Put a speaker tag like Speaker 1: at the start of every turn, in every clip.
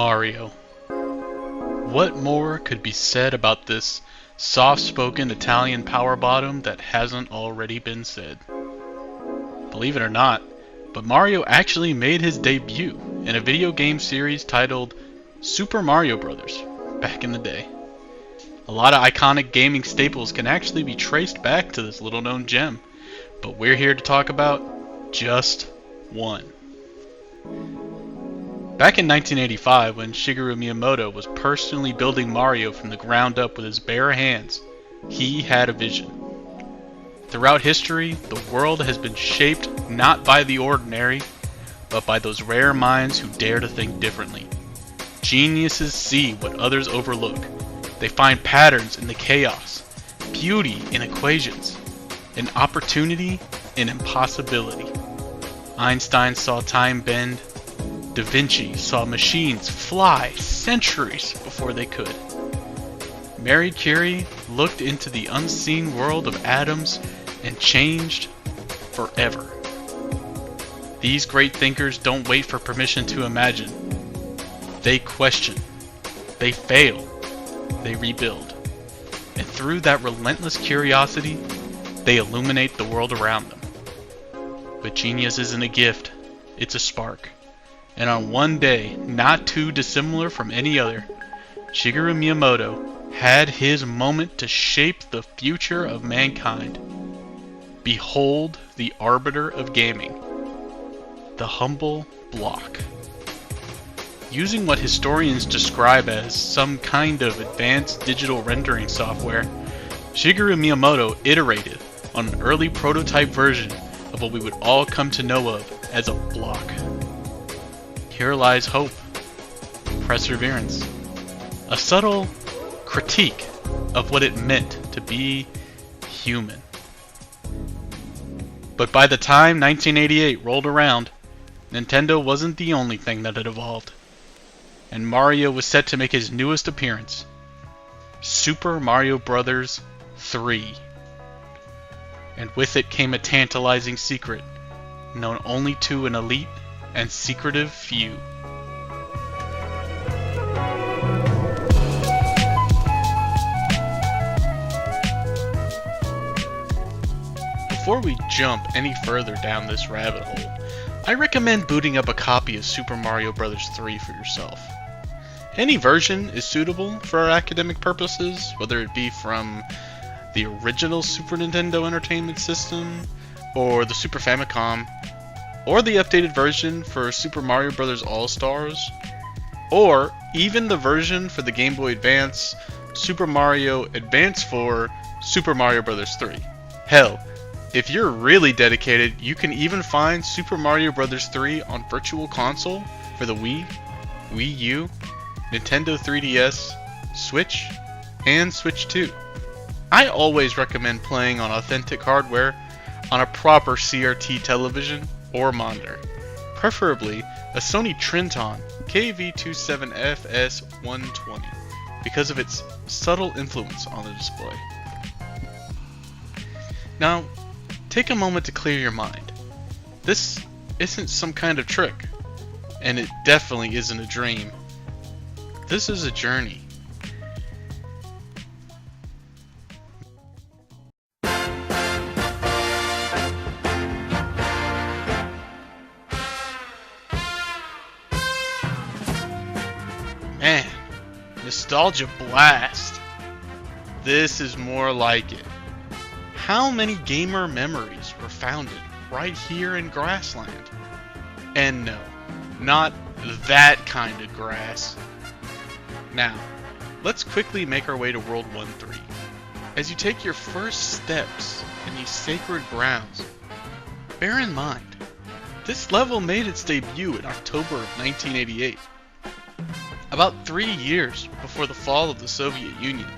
Speaker 1: Mario. What more could be said about this soft-spoken Italian power bottom that hasn't already been said? Believe it or not, but Mario actually made his debut in a video game series titled Super Mario Bros. Back in the day. A lot of iconic gaming staples can actually be traced back to this little-known gem, but we're here to talk about just one. Back in 1985, when Shigeru Miyamoto was personally building Mario from the ground up with his bare hands, he had a vision. Throughout history, the world has been shaped not by the ordinary, but by those rare minds who dare to think differently. Geniuses see what others overlook. They find patterns in the chaos, beauty in equations, and opportunity in impossibility. Einstein saw time bend. Da Vinci saw machines fly centuries before they could. Marie Curie looked into the unseen world of atoms and changed forever. These great thinkers don't wait for permission to imagine. They question. They fail. They rebuild. And through that relentless curiosity, they illuminate the world around them. But genius isn't a gift, it's a spark. And on one day, not too dissimilar from any other, Shigeru Miyamoto had his moment to shape the future of mankind. Behold the arbiter of gaming, the humble block. Using what historians describe as some kind of advanced digital rendering software, Shigeru Miyamoto iterated on an early prototype version of what we would all come to know of as a block. Here lies hope, perseverance, a subtle critique of what it meant to be human. But by the time 1988 rolled around, Nintendo wasn't the only thing that had evolved. And Mario was set to make his newest appearance, Super Mario Bros. 3. And with it came a tantalizing secret, known only to an elite and secretive few. Before we jump any further down this rabbit hole, I recommend booting up a copy of Super Mario Bros. 3 for yourself. Any version is suitable for our academic purposes, whether it be from the original Super Nintendo Entertainment System, or the Super Famicom, or the updated version for Super Mario Bros. All-Stars, or even the version for the Game Boy Advance, Super Mario Advance 4, Super Mario Bros. 3. Hell, if you're really dedicated, you can even find Super Mario Bros. 3 on Virtual Console for the Wii, Wii U, Nintendo 3DS, Switch, and Switch 2. I always recommend playing on authentic hardware on a proper CRT television or monitor, preferably a Sony Trinton KV27FS120 because of its subtle influence on the display. Now, take a moment to clear your mind. This isn't some kind of trick, and it definitely isn't a dream. This is a journey. Man, nostalgia blast. This is more like it. How many gamer memories were founded right here in Grassland? And no, not that kind of grass. Now, let's quickly make our way to World 1-3. As you take your first steps in these sacred grounds, bear in mind, this level made its debut in October of 1988, about 3 years before the fall of the Soviet Union.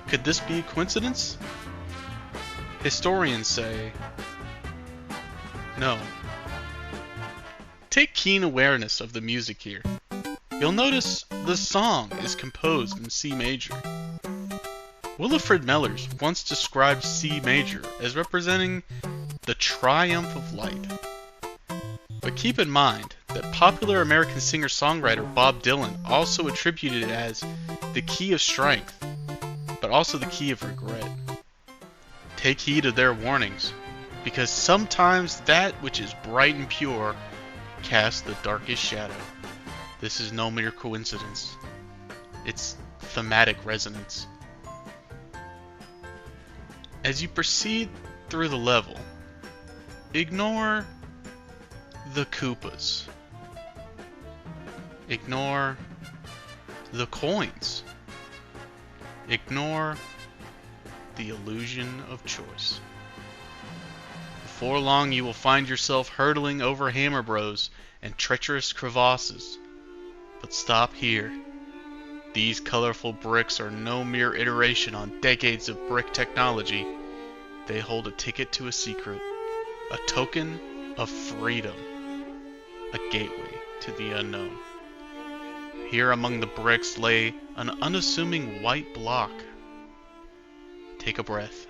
Speaker 1: Could this be a coincidence? Historians say no. Take keen awareness of the music here. You'll notice the song is composed in C major. Willifred Mellers once described C major as representing the triumph of light. But keep in mind that popular American singer-songwriter Bob Dylan also attributed it as the key of strength, but also the key of regret. Take heed of their warnings, because sometimes that which is bright and pure casts the darkest shadow. This is no mere coincidence. It's thematic resonance. As you proceed through the level, ignore the Koopas. Ignore the coins. Ignore the illusion of choice. Before long you will find yourself hurtling over hammer bros and treacherous crevasses. But stop here. These colorful bricks are no mere iteration on decades of brick technology. They hold a ticket to a secret, a token of freedom, a gateway to the unknown. Here among the bricks lay an unassuming white block. Take a breath.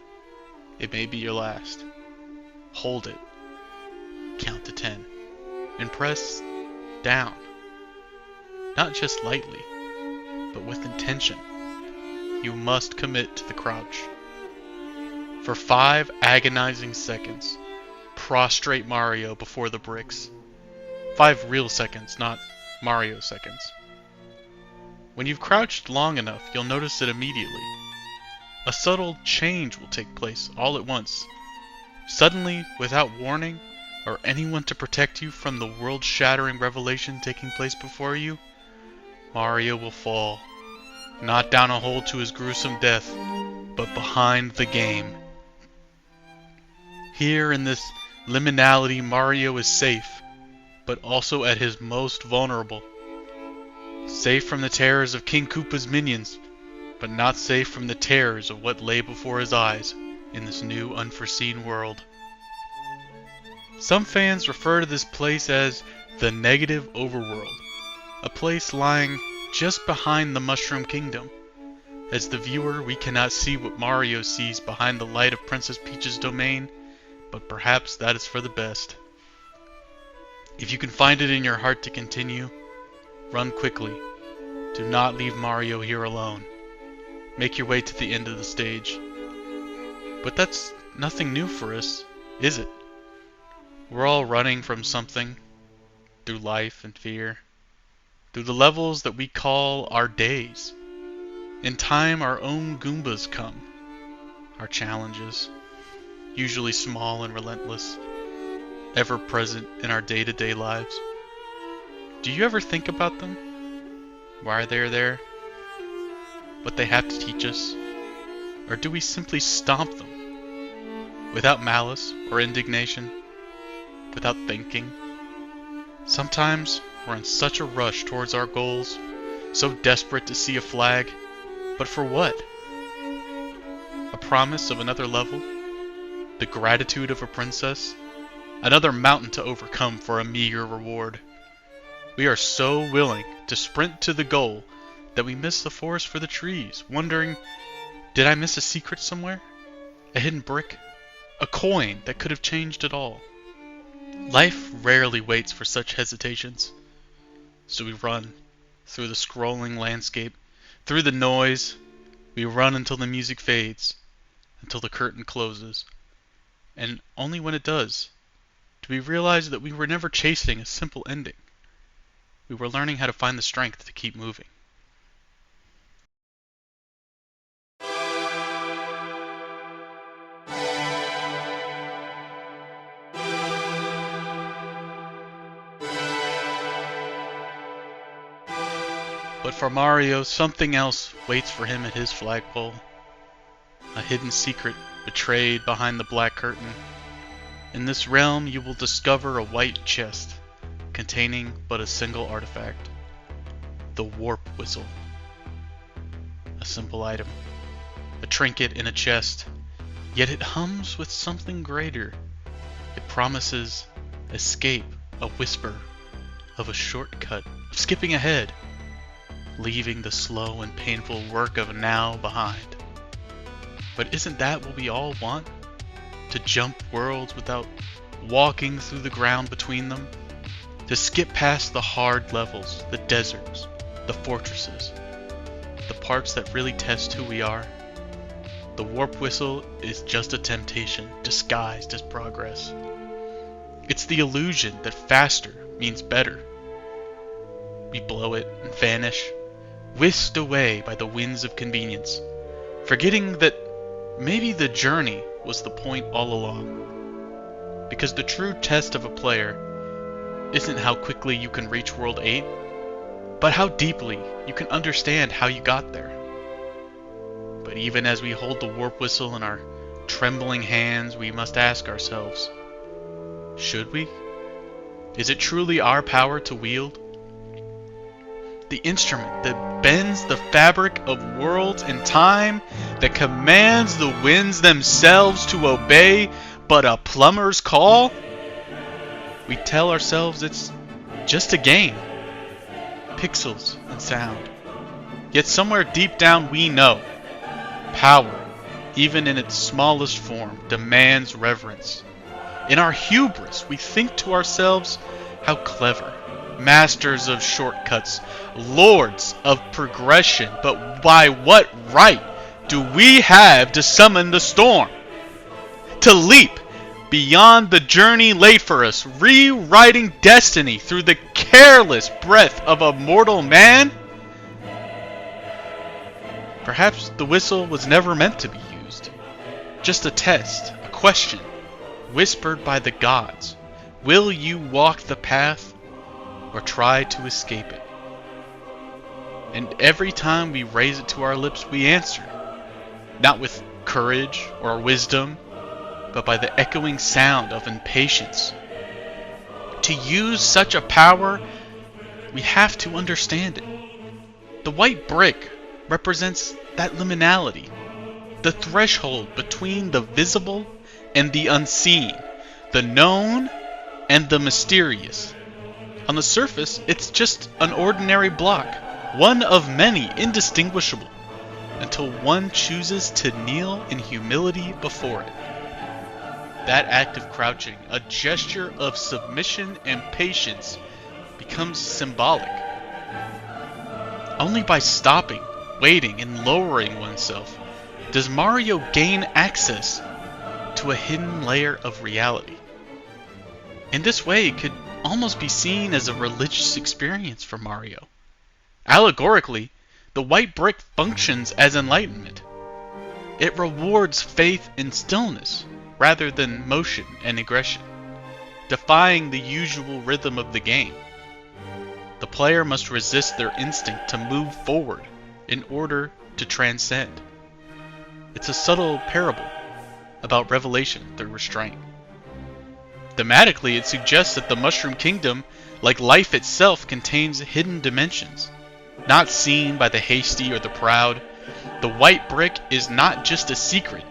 Speaker 1: It may be your last. Hold it. Count to 10. And press down. Not just lightly, but with intention. You must commit to the crouch. For 5 agonizing seconds, prostrate Mario before the bricks. 5 real seconds, not Mario seconds. When you've crouched long enough, you'll notice it immediately. A subtle change will take place all at once. Suddenly, without warning, or anyone to protect you from the world-shattering revelation taking place before you, Mario will fall, not down a hole to his gruesome death, but behind the game. Here in this liminality, Mario is safe, but also at his most vulnerable. Safe from the terrors of King Koopa's minions, but not safe from the terrors of what lay before his eyes in this new unforeseen world. Some fans refer to this place as the Negative Overworld, a place lying just behind the Mushroom Kingdom. As the viewer, we cannot see what Mario sees behind the light of Princess Peach's domain, but perhaps that is for the best. If you can find it in your heart to continue, run quickly. Do not leave Mario here alone. Make your way to the end of the stage. But that's nothing new for us, is it? We're all running from something, through life and fear, through the levels that we call our days. In time, our own Goombas come, our challenges, usually small and relentless, ever present in our day-to-day lives. Do you ever think about them? Why they're there? What they have to teach us? Or do we simply stomp them? Without malice or indignation? Without thinking? Sometimes we're in such a rush towards our goals, so desperate to see a flag, but for what? A promise of another level? The gratitude of a princess? Another mountain to overcome for a meager reward? We are so willing to sprint to the goal that we miss the forest for the trees, wondering, did I miss a secret somewhere? A hidden brick? A coin that could have changed it all? Life rarely waits for such hesitations. So we run through the scrolling landscape, through the noise. We run until the music fades, until the curtain closes. And only when it does do we realize that we were never chasing a simple ending. We were learning how to find the strength to keep moving. But for Mario, something else waits for him at his flagpole. A hidden secret betrayed behind the black curtain. In this realm, you will discover a white chest containing but a single artifact. The Warp Whistle. A simple item. A trinket in a chest. Yet it hums with something greater. It promises escape, a whisper of a shortcut, of skipping ahead, leaving the slow and painful work of now behind. But isn't that what we all want? To jump worlds without walking through the ground between them? To skip past the hard levels, the deserts, the fortresses, the parts that really test who we are. The warp whistle is just a temptation disguised as progress. It's the illusion that faster means better. We blow it and vanish, whisked away by the winds of convenience, forgetting that maybe the journey was the point all along. Because the true test of a player isn't how quickly you can reach World 8, but how deeply you can understand how you got there. But even as we hold the warp whistle in our trembling hands, we must ask ourselves, should we? Is it truly our power to wield? The instrument that bends the fabric of worlds and time, that commands the winds themselves to obey but a plumber's call? We tell ourselves it's just a game, pixels and sound. Yet somewhere deep down we know, power, even in its smallest form, demands reverence. In our hubris, we think to ourselves, how clever, masters of shortcuts, lords of progression, but by what right do we have to summon the storm? To leap beyond the journey laid for us, rewriting destiny through the careless breath of a mortal man? Perhaps the whistle was never meant to be used. Just a test, a question, whispered by the gods. Will you walk the path or try to escape it? And every time we raise it to our lips, we answer, not with courage or wisdom, but by the echoing sound of impatience. To use such a power, we have to understand it. The white brick represents that liminality, the threshold between the visible and the unseen, the known and the mysterious. On the surface, it's just an ordinary block, one of many indistinguishable, until one chooses to kneel in humility before it. That act of crouching, a gesture of submission and patience, becomes symbolic. Only by stopping, waiting, and lowering oneself does Mario gain access to a hidden layer of reality. In this way, it could almost be seen as a religious experience for Mario. Allegorically, the white brick functions as enlightenment. It rewards faith in stillness rather than motion and aggression, defying the usual rhythm of the game. The player must resist their instinct to move forward in order to transcend. It's a subtle parable about revelation through restraint. Thematically, it suggests that the Mushroom Kingdom, like life itself, contains hidden dimensions, not seen by the hasty or the proud. The white brick is not just a secret,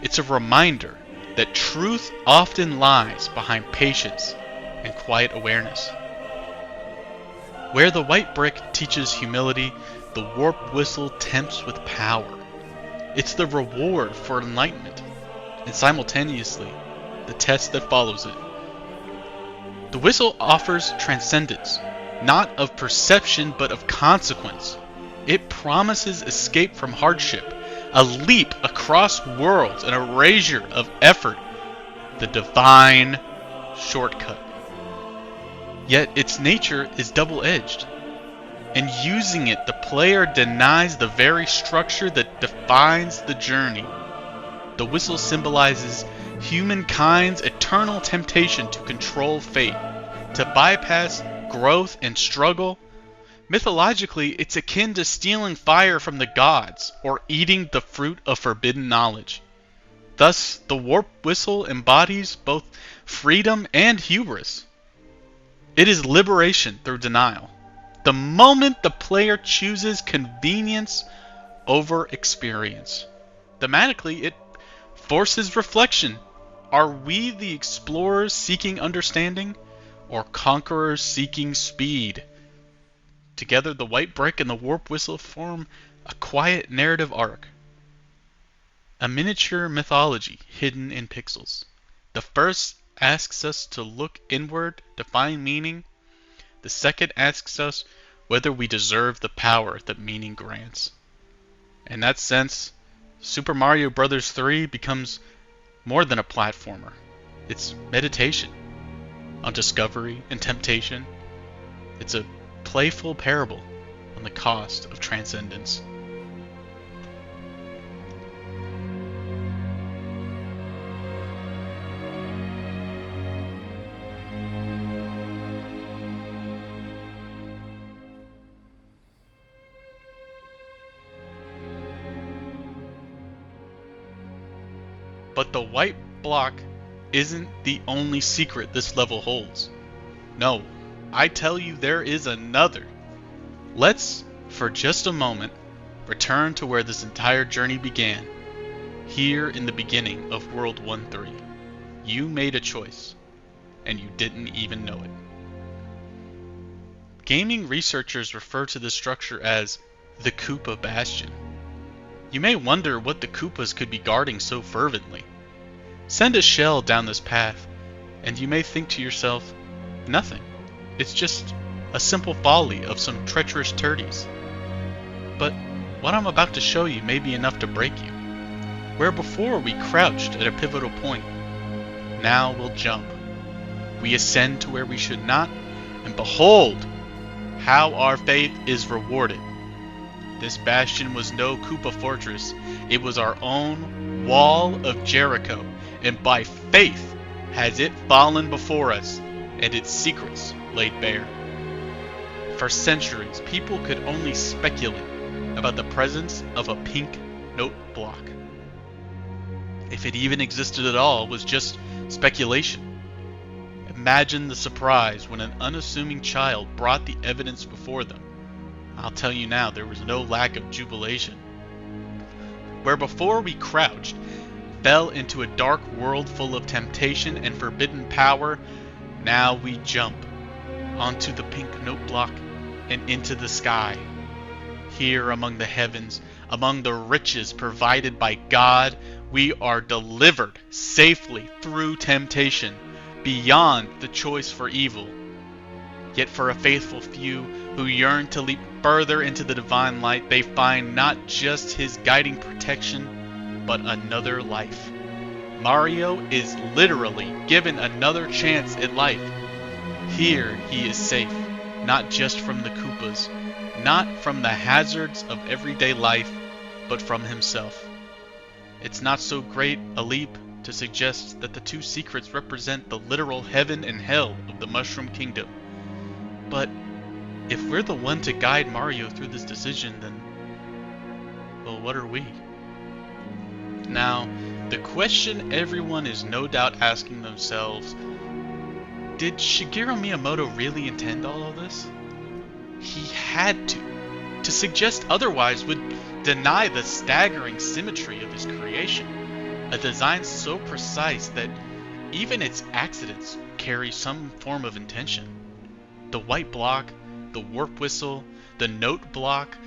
Speaker 1: it's a reminder that truth often lies behind patience and quiet awareness. Where the white brick teaches humility, the warp whistle tempts with power. It's the reward for enlightenment, and simultaneously, the test that follows it. The whistle offers transcendence, not of perception but of consequence. It promises escape from hardship, a leap across worlds, an erasure of effort, the divine shortcut. Yet its nature is double-edged. In using it, the player denies the very structure that defines the journey. The whistle symbolizes humankind's eternal temptation to control fate, to bypass growth and struggle. Mythologically, it's akin to stealing fire from the gods or eating the fruit of forbidden knowledge. Thus, the warp whistle embodies both freedom and hubris. It is liberation through denial. The moment the player chooses convenience over experience. Thematically, it forces reflection. Are we the explorers seeking understanding, or conquerors seeking speed? Together, the white brick and the warp whistle form a quiet narrative arc. A miniature mythology hidden in pixels. The first asks us to look inward to find meaning. The second asks us whether we deserve the power that meaning grants. In that sense, Super Mario Bros. 3 becomes more than a platformer. It's meditation on discovery and temptation. It's a playful parable on the cost of transcendence. But the white block isn't the only secret this level holds. No, I tell you there is another. Let's, for just a moment, return to where this entire journey began. Here in the beginning of World 1-3. You made a choice, and you didn't even know it. Gaming researchers refer to this structure as the Koopa Bastion. You may wonder what the Koopas could be guarding so fervently. Send a shell down this path, and you may think to yourself, nothing. It's just a simple folly of some treacherous turdies. But what I'm about to show you may be enough to break you. Where before we crouched at a pivotal point, now we'll jump. We ascend to where we should not, and behold, how our faith is rewarded. This bastion was no Koopa fortress, it was our own wall of Jericho, and by faith has it fallen before us, and its secrets laid bare. For centuries, people could only speculate about the presence of a pink note block. If it even existed at all, it was just speculation. Imagine the surprise when an unassuming child brought the evidence before them. I'll tell you now, there was no lack of jubilation. Where before we crouched, fell into a dark world full of temptation and forbidden power, now we jump onto the pink note block and into the sky. Here among the heavens, among the riches provided by God, we are delivered safely through temptation, beyond the choice for evil. Yet for a faithful few who yearn to leap further into the divine light, they find not just his guiding protection, but another life. Mario is literally given another chance at life. Here he is safe, not just from the Koopas, not from the hazards of everyday life, but from himself. It's not so great a leap to suggest that the two secrets represent the literal heaven and hell of the Mushroom Kingdom. But if we're the one to guide Mario through this decision, then, well, what are we? Now, the question everyone is no doubt asking themselves, did Shigeru Miyamoto really intend all of this? He had to. To suggest otherwise would deny the staggering symmetry of his creation, a design so precise that even its accidents carry some form of intention. The white block, the warp whistle, the note block,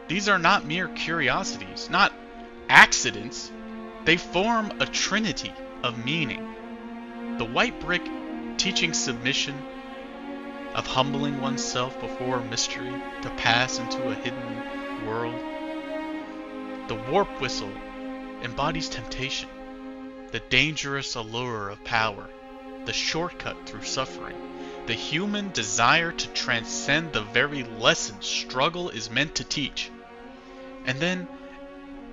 Speaker 1: these are not mere curiosities, not accidents. They form a trinity of meaning. The white brick teaching submission, of humbling oneself before mystery to pass into a hidden world. The warp whistle embodies temptation, the dangerous allure of power, the shortcut through suffering, the human desire to transcend the very lesson struggle is meant to teach. And then,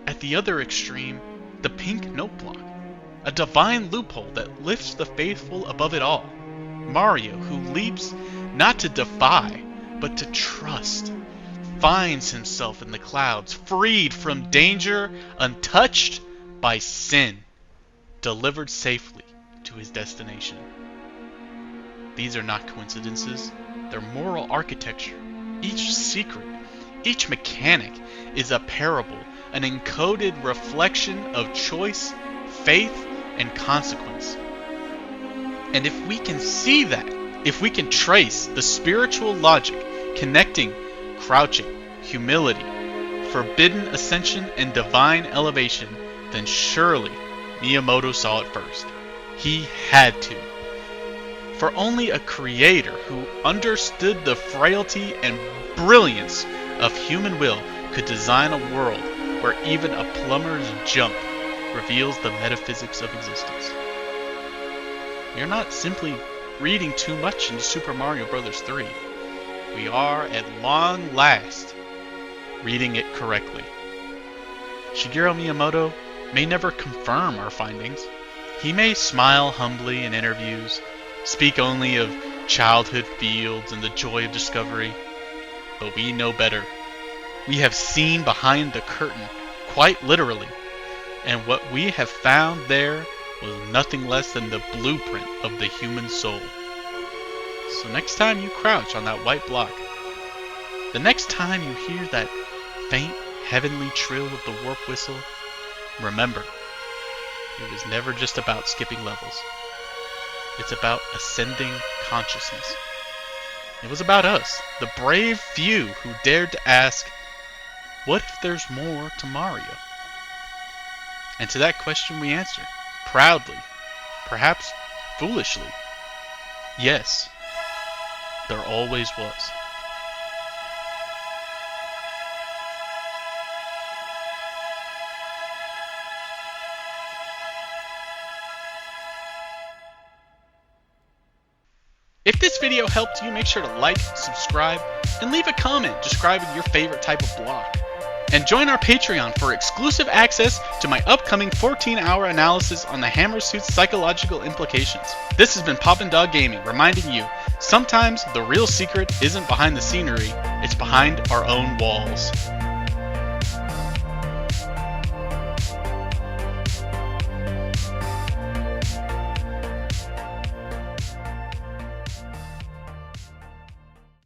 Speaker 1: at the other extreme, the pink note block, a divine loophole that lifts the faithful above it all. Mario, who leaps not to defy, but to trust, finds himself in the clouds, freed from danger, untouched by sin, delivered safely to his destination. These are not coincidences, they're moral architecture. Each secret, each mechanic is a parable, an encoded reflection of choice, faith, and consequence. And if we can see that, if we can trace the spiritual logic connecting crouching, humility, forbidden ascension, and divine elevation, then surely Miyamoto saw it first. He had to. For only a creator who understood the frailty and brilliance of human will could design a world where even a plumber's jump reveals the metaphysics of existence. We are not simply reading too much into Super Mario Bros. 3. We are, at long last, reading it correctly. Shigeru Miyamoto may never confirm our findings. He may smile humbly in interviews, speak only of childhood fields and the joy of discovery. But we know better. We have seen behind the curtain, quite literally, and what we have found there was nothing less than the blueprint of the human soul. So next time you crouch on that white block, the next time you hear that faint, heavenly trill of the warp whistle, remember, it was never just about skipping levels. It's about ascending consciousness. It was about us, the brave few who dared to ask, what if there's more to Mario? And to that question we answer, proudly, perhaps foolishly, yes, there always was. If this video helped you, make sure to like, subscribe, and leave a comment describing your favorite type of block. And join our Patreon for exclusive access to my upcoming 14-hour analysis on the Hammer Suit's psychological implications. This has been Poppin' Dog Gaming, reminding you, sometimes the real secret isn't behind the scenery, it's behind our own walls.